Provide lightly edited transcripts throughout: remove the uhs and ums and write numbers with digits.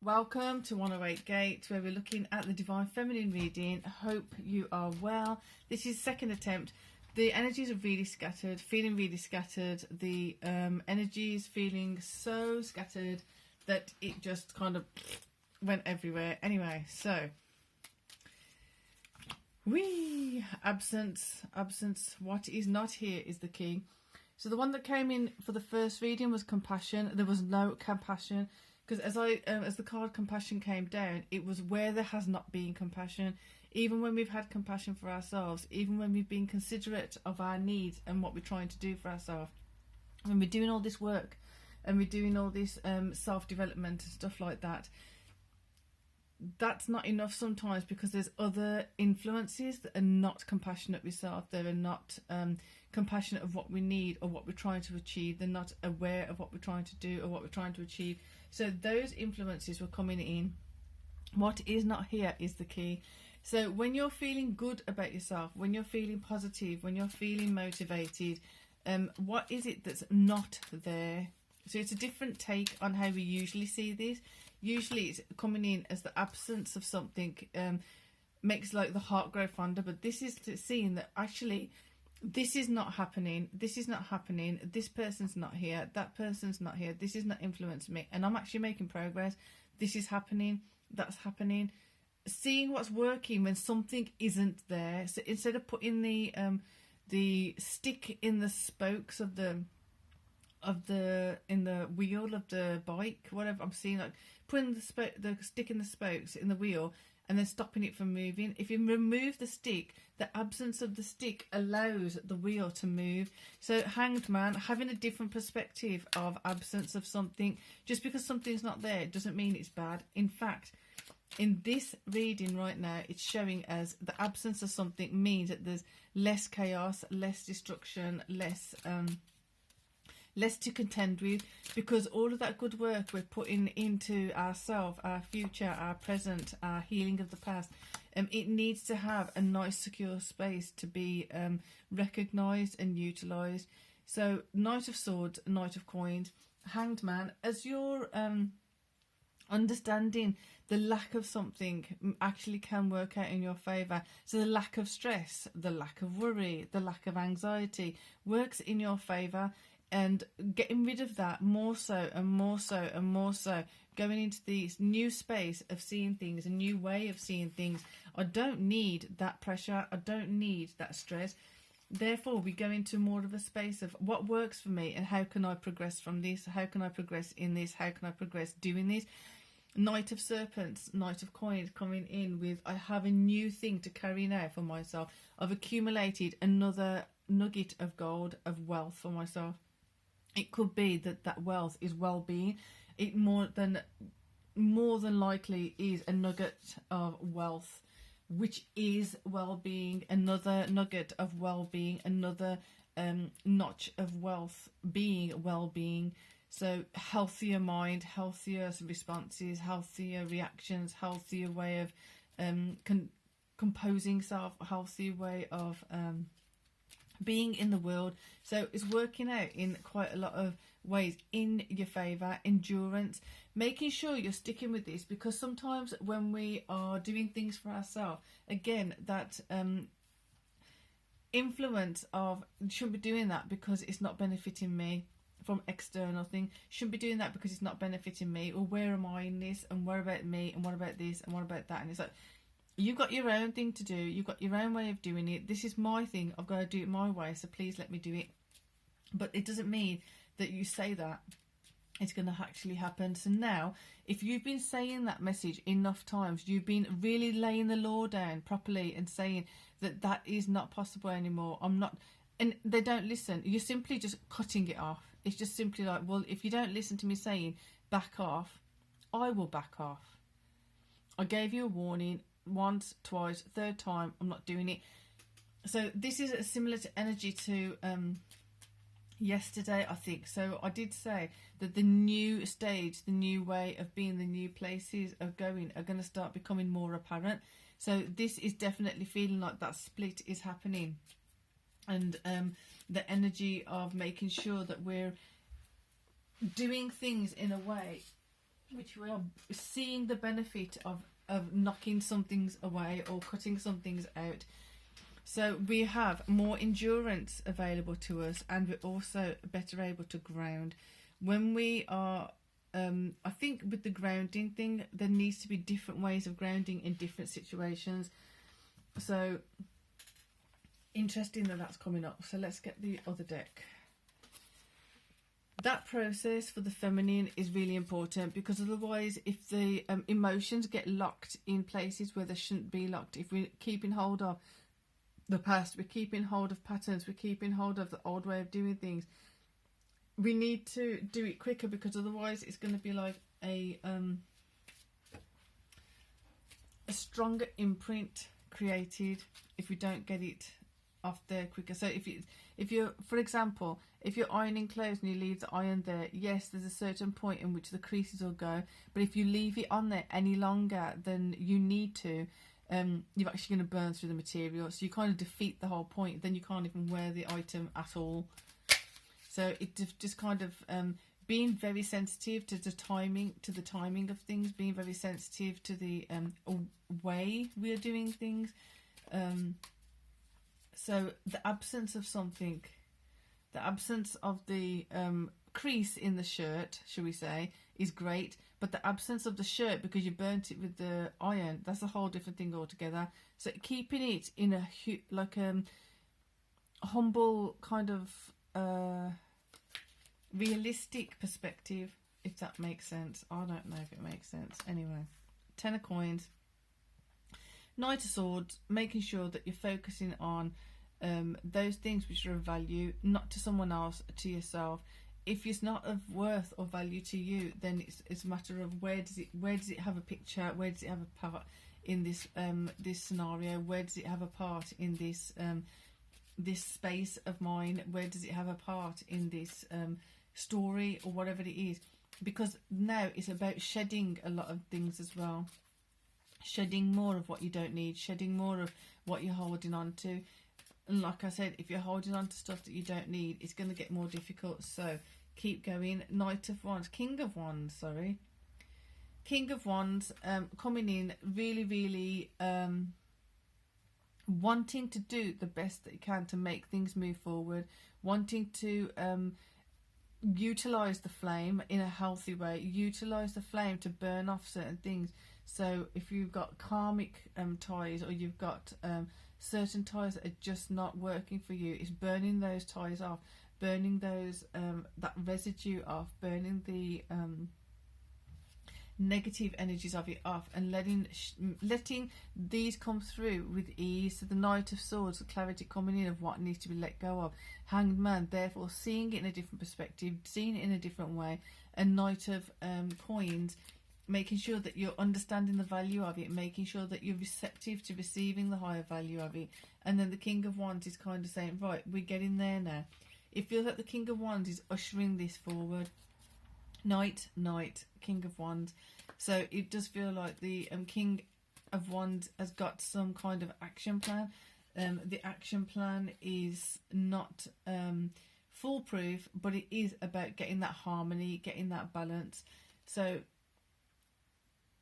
Welcome to 108 Gate, where we're looking at the Divine Feminine reading. I hope you are well. This is second attempt. The energies are really scattered, feeling really scattered. The energies feeling so scattered that it just kind of went everywhere. Anyway, so absence. What is not here is the key. So the one that came in for the first reading was compassion. There was no compassion. Because as the card compassion came down, it was where there has not been compassion. Even when we've had compassion for ourselves, even when we've been considerate of our needs and what we're trying to do for ourselves, when we're doing all this work and we're doing all this self-development and stuff like that, that's not enough sometimes, because there's other influences that are not compassionate with self. They are not compassionate of what we need or what we're trying to achieve. They're not aware of what we're trying to do or what we're trying to achieve. So those influences were coming in. What is not here is the key. So when you're feeling good about yourself, when you're feeling positive, when you're feeling motivated, what is it that's not there? So it's a different take on how we usually see this. Usually it's coming in as the absence of something, makes like the heart grow fonder. But this is seeing that actually this is not happening. This is not happening. This person's not here. That person's not here. This is not influencing me. And I'm actually making progress. This is happening. That's happening. Seeing what's working when something isn't there. So instead of putting the stick in the spokes of the wheel of the bike, whatever, I'm seeing like putting the stick in the spokes in the wheel and then stopping it from moving. If you remove the stick, the absence of the stick allows the wheel to move. So Hanged Man, having a different perspective of absence of something. Just because something's not there doesn't mean it's bad. In fact, in this reading right now, it's showing us the absence of something means that there's less chaos, less destruction, less to contend with, because all of that good work we're putting into ourselves, our future, our present, our healing of the past, it needs to have a nice secure space to be recognised and utilised. So Knight of Swords, Knight of Coins, Hanged Man, as you're understanding the lack of something actually can work out in your favour. So the lack of stress, the lack of worry, the lack of anxiety works in your favour. And getting rid of that more so and more so and more so, going into this new space of seeing things, a new way of seeing things. I don't need that pressure. I don't need that stress. Therefore, we go into more of a space of what works for me and how can I progress from this? How can I progress in this? How can I progress doing this? Knight of Serpents, Knight of Coins coming in with, I have a new thing to carry now for myself. I've accumulated another nugget of gold, of wealth for myself. It could be that wealth is well-being. It more than likely is a nugget of wealth, which is well-being. Another nugget of well-being, another notch of wealth being well-being. So healthier mind, healthier responses, healthier reactions, healthier way of composing self, healthier way of being in the world. So it's working out in quite a lot of ways in your favour. Endurance, making sure you're sticking with this, because sometimes when we are doing things for ourselves, again, that influence of shouldn't be doing that because it's not benefiting me from external thing, shouldn't be doing that because it's not benefiting me, or where am I in this, and what about me, and what about this, and what about that. And it's like, you've got your own thing to do. You've got your own way of doing it. This is my thing. I've got to do it my way, so please let me do it. But it doesn't mean that you say that it's going to actually happen. So now, if you've been saying that message enough times, you've been really laying the law down properly and saying that is not possible anymore. I'm not... And they don't listen. You're simply just cutting it off. It's just simply like, well, if you don't listen to me saying back off, I will back off. I gave you a warning once, twice, third time, I'm not doing it. So this is similar to energy to yesterday, I think. So I did say that the new stage, the new way of being, the new places of going are going to start becoming more apparent. So this is definitely feeling like that split is happening. And the energy of making sure that we're doing things in a way which we are seeing the benefit of knocking some things away or cutting some things out. So we have more endurance available to us, and we're also better able to ground. When we are, I think with the grounding thing, there needs to be different ways of grounding in different situations. So interesting that that's coming up. So let's get the other deck. That process for the feminine is really important, because otherwise if the emotions get locked in places where they shouldn't be locked, if we're keeping hold of the past, we're keeping hold of patterns, we're keeping hold of the old way of doing things, we need to do it quicker, because otherwise it's going to be like a stronger imprint created if we don't get it off there quicker. So if you're, for example, if you're ironing clothes and you leave the iron there, yes, there's a certain point in which the creases will go, but if you leave it on there any longer than you need to, you're actually going to burn through the material, so you kind of defeat the whole point. Then you can't even wear the item at all. So it just kind of being very sensitive to the timing of things, being very sensitive to the way we're doing things. So the absence of something, the absence of the crease in the shirt, shall we say, is great. But the absence of the shirt, because you burnt it with the iron, that's a whole different thing altogether. So keeping it in a humble kind of realistic perspective, if that makes sense. I don't know if it makes sense. Anyway, 10 of coins. Knight of Swords, making sure that you're focusing on those things which are of value, not to someone else, to yourself. If it's not of worth or value to you, then it's a matter of where does it have a picture, where does it have a part in this this scenario, where does it have a part in this this space of mine, where does it have a part in this story or whatever it is. Because now it's about shedding a lot of things as well. Shedding more of what you don't need, shedding more of what you're holding on to. And like I said, if you're holding on to stuff that you don't need, it's going to get more difficult. So keep going. Knight of Wands, King of Wands, sorry. King of Wands, coming in really wanting to do the best that you can to make things move forward, wanting to utilize the flame in a healthy way, utilize the flame to burn off certain things. So if you've got karmic ties, or you've got certain ties that are just not working for you, it's burning those ties off, burning those that residue off, burning the negative energies of it off, and letting these come through with ease. So the Knight of Swords, the clarity coming in of what needs to be let go of. Hanged Man, therefore seeing it in a different perspective, seeing it in a different way. And Knight of Coins, making sure that you're understanding the value of it, making sure that you're receptive to receiving the higher value of it. And then the King of Wands is kind of saying, right, we're getting there now. It feels like the King of Wands is ushering this forward. Knight, King of Wands. So it does feel like the King of Wands has got some kind of action plan. The action plan is not foolproof, but it is about getting that harmony, getting that balance. So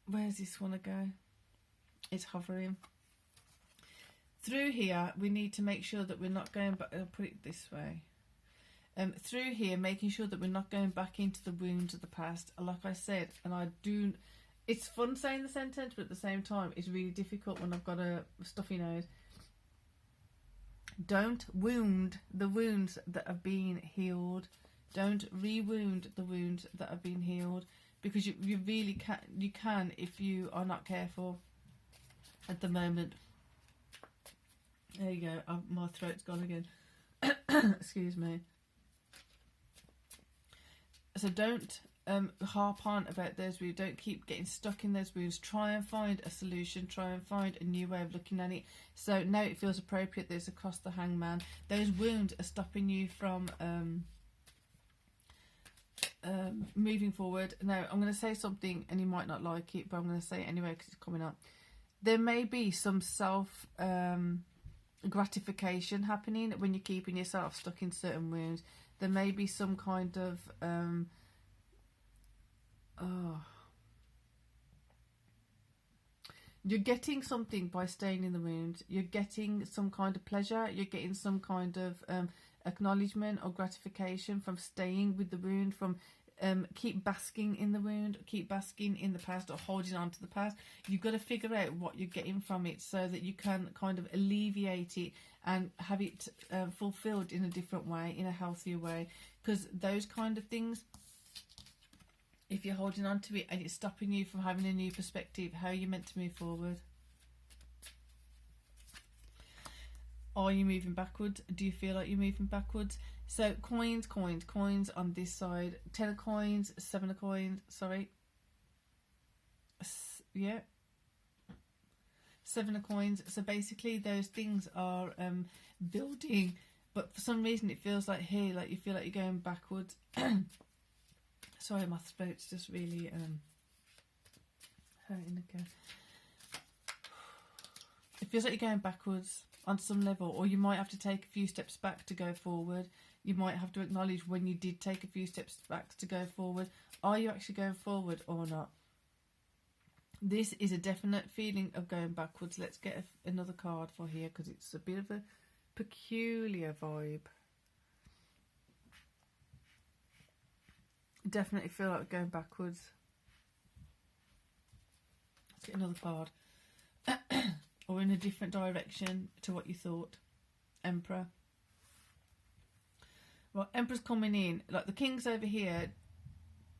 where's this want to go? It's hovering. Through here, we need to make sure that we're not going back. I'll put it this way. Through here, making sure that we're not going back into the wounds of the past. Like I said, and it's fun saying the sentence, but at the same time, it's really difficult when I've got a stuffy nose. Don't wound the wounds that have been healed. Don't re-wound the wounds that have been healed, because you really can. You can if you are not careful. At the moment, there you go. My throat's gone again. Excuse me. So don't harp on about those wounds. Don't keep getting stuck in those wounds. Try and find a solution. Try and find a new way of looking at it. So now it feels appropriate. There's across the Hangman. Those wounds are stopping you from moving forward. Now I'm going to say something, and you might not like it, but I'm going to say it anyway because it's coming up. There may be some self gratification happening when you're keeping yourself stuck in certain wounds. There may be some kind of You're getting something by staying in the wound. You're getting some kind of pleasure. You're getting some kind of acknowledgement or gratification from staying with the wound, from keep basking in the wound, keep basking in the past, or holding on to the past. You've got to figure out what you're getting from it so that you can kind of alleviate it and have it fulfilled in a different way, in a healthier way. Because those kind of things, if you're holding on to it and it's stopping you from having a new perspective, how are you meant to move forward? Are you moving backwards? Do you feel like you're moving backwards? So coins on this side. 10 of coins, 7 of coins, sorry. Yeah. 7 of coins. So basically those things are building, but for some reason it feels like here, like you feel like you're going backwards. Sorry, my throat's just really hurting again. It feels like you're going backwards on some level, or you might have to take a few steps back to go forward. You might have to acknowledge when you did take a few steps back to go forward. Are you actually going forward or not? This is a definite feeling of going backwards. Let's get another card for here, because it's a bit of a peculiar vibe. Definitely feel like going backwards. Let's get another card. Or in a different direction to what you thought. Emperor. Well, Emperor's coming in. Like the King's over here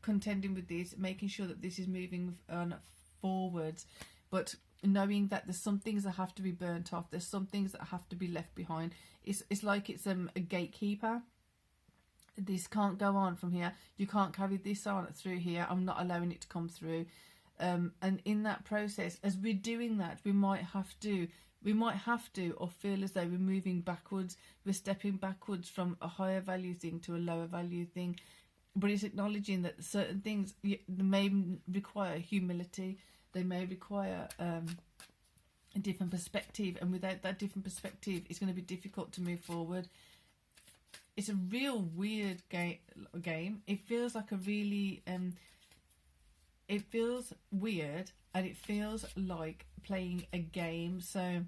contending with this, making sure that this is moving on forwards, but knowing that there's some things that have to be burnt off. There's some things that have to be left behind. It's like it's a gatekeeper. This can't go on from here. You can't carry this on through here. I'm not allowing it to come through. And in that process, as we're doing that, we might have to, or feel as though we're moving backwards. We're stepping backwards from a higher value thing to a lower value thing. But it's acknowledging that certain things may require humility. They may require a different perspective. And without that different perspective, it's going to be difficult to move forward. It's a real weird game. It feels like a really... it feels weird, and it feels like playing a game. So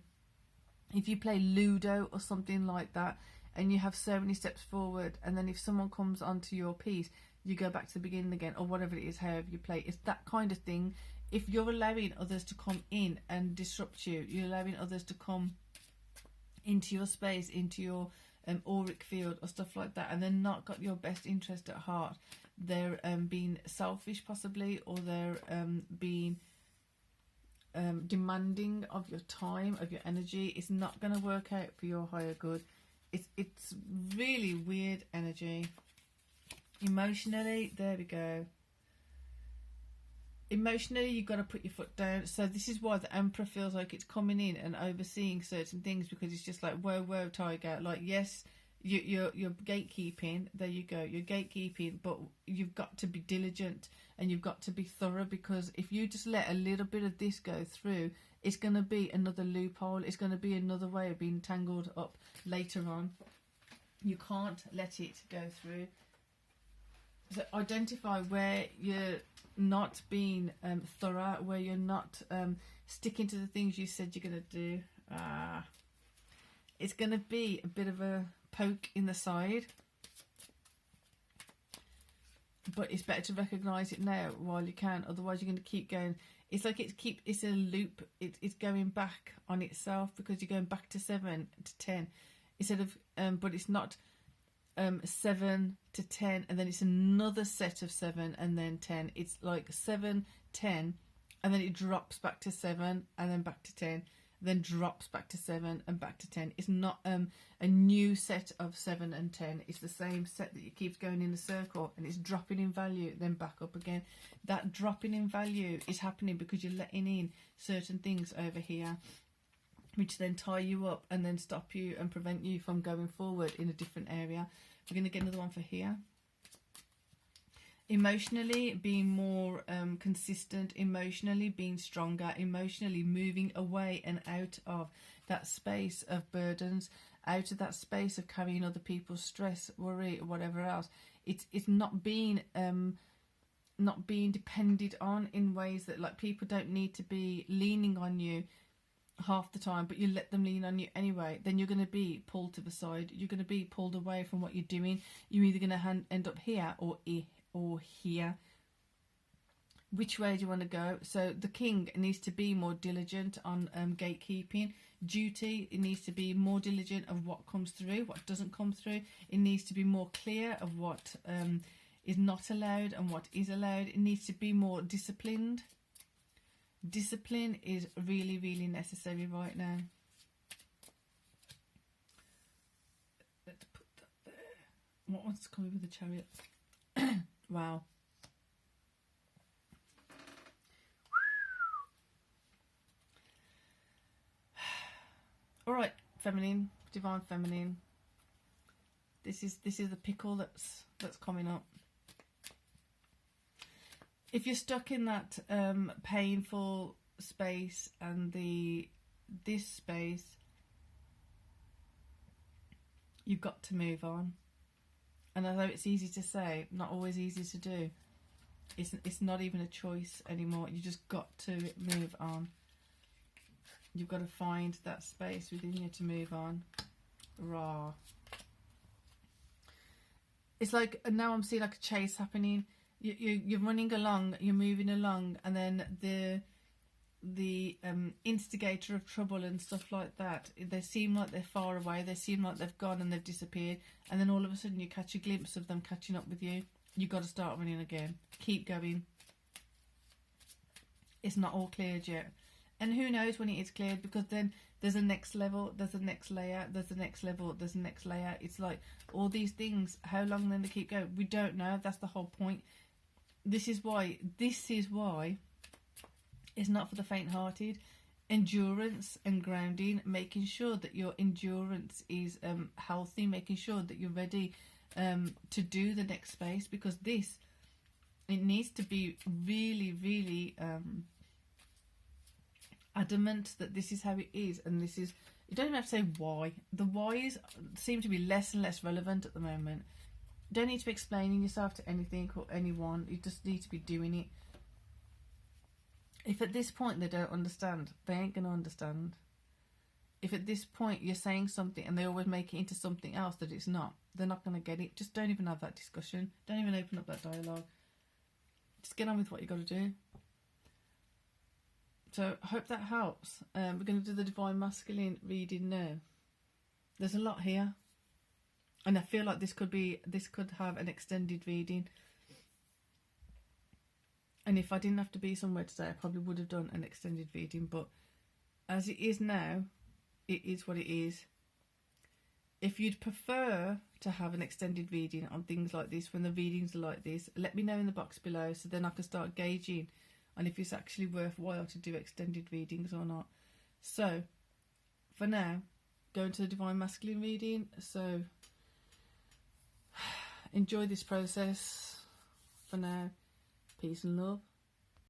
if you play Ludo or something like that, and you have so many steps forward, and then if someone comes onto your piece, you go back to the beginning again, or whatever it is, however you play. It's that kind of thing. If you're allowing others to come in and disrupt you, you're allowing others to come into your space, into your auric field or stuff like that, and they're not got your best interest at heart. They're being selfish possibly, or they're being demanding of your time, of your energy. It's not going to work out for your higher good. It's really weird energy. Emotionally, there we go. Emotionally, you've got to put your foot down. So this is why the Emperor feels like it's coming in and overseeing certain things, because it's just like, whoa, tiger. Like, yes, you're gatekeeping. There you go. You're gatekeeping, but you've got to be diligent and you've got to be thorough, because if you just let a little bit of this go through, it's going to be another loophole. It's going to be another way of being tangled up later on. You can't let it go through. So identify where you're not being thorough, where you're not sticking to the things you said you're going to do. It's going to be a bit of a poke in the side, but it's better to recognise it now while you can, otherwise you're going to keep going. It's like it's a loop. It's going back on itself, because you're going back to 7 to 10 instead of but it's not 7 to 10 and then it's another set of 7 and then 10. It's like 7, 10, and then it drops back to 7 and then back to 10, then drops back to 7 and back to 10. It's not a new set of 7 and 10. It's the same set that you keeps going in a circle, and it's dropping in value, then back up again. That dropping in value is happening because you're letting in certain things over here, which then tie you up and then stop you and prevent you from going forward in a different area. We're going to get another one for here. Emotionally being more consistent, emotionally being stronger, emotionally moving away and out of that space of burdens, out of that space of carrying other people's stress, worry, or whatever else. It's not being not being depended on in ways that, like, people don't need to be leaning on you half the time, but you let them lean on you anyway, then you're going to be pulled to the side. You're going to be pulled away from what you're doing. You're either going to end up here or here. Which way do you want to go? So the king needs to be more diligent on gatekeeping. Duty, it needs to be more diligent of what comes through, what doesn't come through. It needs to be more clear of what is not allowed and what is allowed. It needs to be more disciplined. Discipline is really, really necessary right now. Let's put that there. What wants to come with the Chariot? Wow. All right, feminine, divine feminine. This is the pickle that's coming up. If you're stuck in that painful space and this space, you've got to move on. And although it's easy to say, not always easy to do. It's not even a choice anymore. You just got to move on. You've got to find that space within you to move on. Raw. It's like, now I'm seeing like a chase happening. You're running along, you're moving along, and then the instigator of trouble and stuff like that, they seem like they're far away, they seem like they've gone and they've disappeared, and then all of a sudden you catch a glimpse of them catching up with you. You've got to start running again. Keep going. It's not all cleared yet. And who knows when it is cleared, because then there's a next level, there's a next layer, there's the next level, there's the next layer. It's like all these things, how long then they keep going? We don't know. That's the whole point. This is why it's not for the faint-hearted. Endurance and grounding, making sure that your endurance is healthy, making sure that you're ready to do the next space, because it needs to be really, really adamant that this is how it is, and this is, you don't even have to say why. The whys seem to be less and less relevant at the moment. You don't need to be explaining yourself to anything or anyone. You just need to be doing it. If at this point they don't understand, they ain't going to understand. If at this point you're saying something and they always make it into something else that it's not, they're not going to get it. Just don't even have that discussion. Don't even open up that dialogue. Just get on with what you got to do. So I hope that helps. We're going to do the Divine Masculine reading now. There's a lot here, and I feel like this could have an extended reading. And if I didn't have to be somewhere today, I probably would have done an extended reading. But as it is now, it is what it is. If you'd prefer to have an extended reading on things like this, when the readings are like this, let me know in the box below, so then I can start gauging on if it's actually worthwhile to do extended readings or not. So, for now, going to the Divine Masculine reading. So, enjoy this process. For now, peace and love.